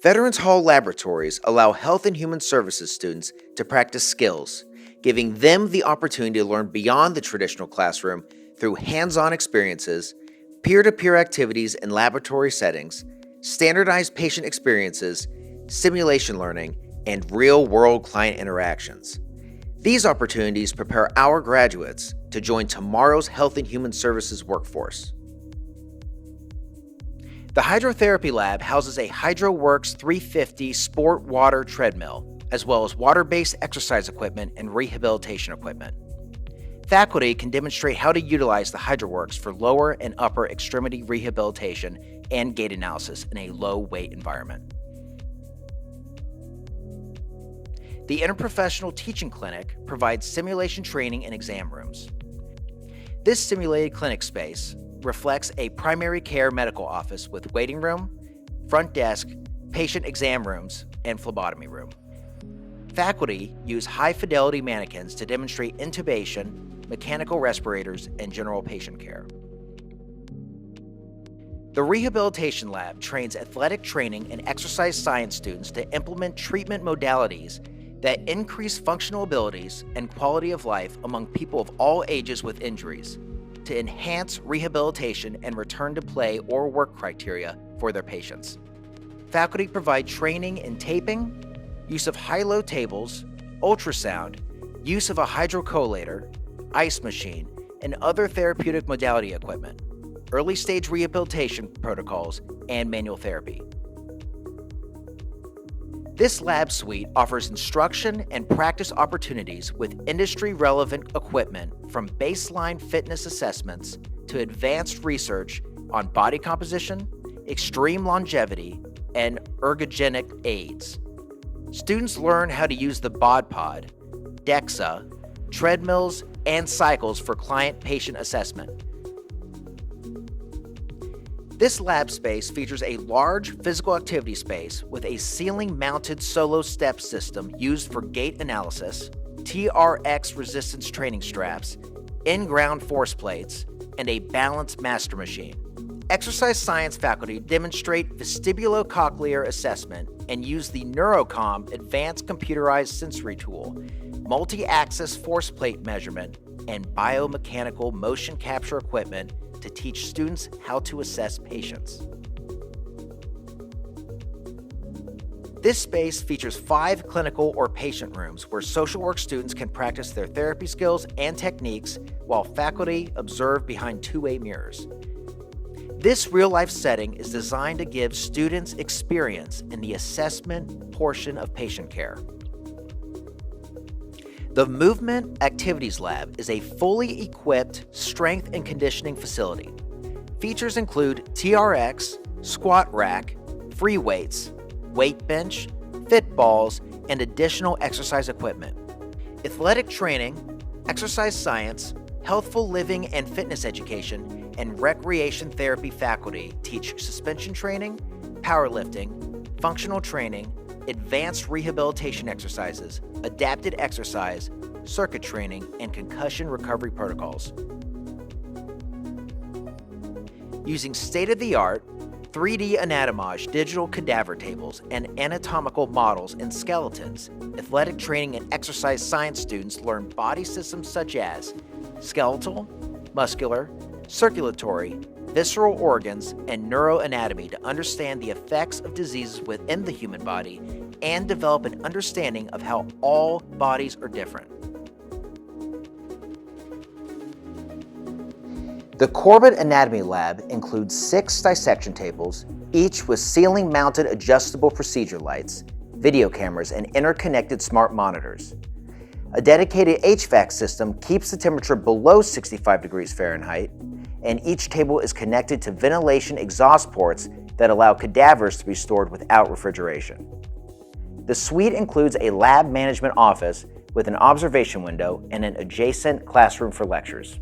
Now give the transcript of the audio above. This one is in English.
Veterans Hall laboratories allow health and human services students to practice skills, giving them the opportunity to learn beyond the traditional classroom through hands-on experiences, peer-to-peer activities in laboratory settings, standardized patient experiences, simulation learning, and real-world client interactions. These opportunities prepare our graduates to join tomorrow's health and human services workforce. The Hydrotherapy Lab houses a HydroWorks 350 sport water treadmill, as well as water-based exercise equipment and rehabilitation equipment. Faculty can demonstrate how to utilize the HydroWorks for lower and upper extremity rehabilitation and gait analysis in a low-weight environment. The Interprofessional Teaching Clinic provides simulation training and exam rooms. This simulated clinic space reflects a primary care medical office with waiting room, front desk, patient exam rooms, and phlebotomy room. Faculty use high-fidelity mannequins to demonstrate intubation, mechanical respirators, and general patient care. The Rehabilitation Lab trains athletic training and exercise science students to implement treatment modalities that increase functional abilities and quality of life among people of all ages with injuries, to enhance rehabilitation and return to play or work criteria for their patients. Faculty provide training in taping, use of high-low tables, ultrasound, use of a hydrocollator, ice machine, and other therapeutic modality equipment, early-stage rehabilitation protocols, and manual therapy. This lab suite offers instruction and practice opportunities with industry-relevant equipment from baseline fitness assessments to advanced research on body composition, extreme longevity, and ergogenic aids. Students learn how to use the BodPod, DEXA, treadmills, and cycles for client-patient assessment. This lab space features a large physical activity space with a ceiling-mounted solo step system used for gait analysis, TRX resistance training straps, in-ground force plates, and a balance master machine. Exercise science faculty demonstrate vestibulocochlear assessment and use the NeuroCom advanced computerized sensory tool, multi-axis force plate measurement, and biomechanical motion capture equipment to teach students how to assess patients. This space features 5 clinical or patient rooms where social work students can practice their therapy skills and techniques while faculty observe behind 2-way mirrors. This real-life setting is designed to give students experience in the assessment portion of patient care. The Movement Activities Lab is a fully equipped strength and conditioning facility. Features include TRX, squat rack, free weights, weight bench, fit balls, and additional exercise equipment. Athletic training, exercise science, healthful living and fitness education, and recreation therapy faculty teach suspension training, powerlifting, functional training, advanced rehabilitation exercises, adapted exercise, circuit training, and concussion recovery protocols. Using state-of-the-art 3D anatomage digital cadaver tables and anatomical models and skeletons, athletic training and exercise science students learn body systems such as skeletal, muscular, circulatory, visceral organs, and neuroanatomy to understand the effects of diseases within the human body and develop an understanding of how all bodies are different. The Corbett Anatomy Lab includes 6 dissection tables, each with ceiling-mounted adjustable procedure lights, video cameras, and interconnected smart monitors. A dedicated HVAC system keeps the temperature below 65 degrees Fahrenheit, and each table is connected to ventilation exhaust ports that allow cadavers to be stored without refrigeration. The suite includes a lab management office with an observation window and an adjacent classroom for lectures.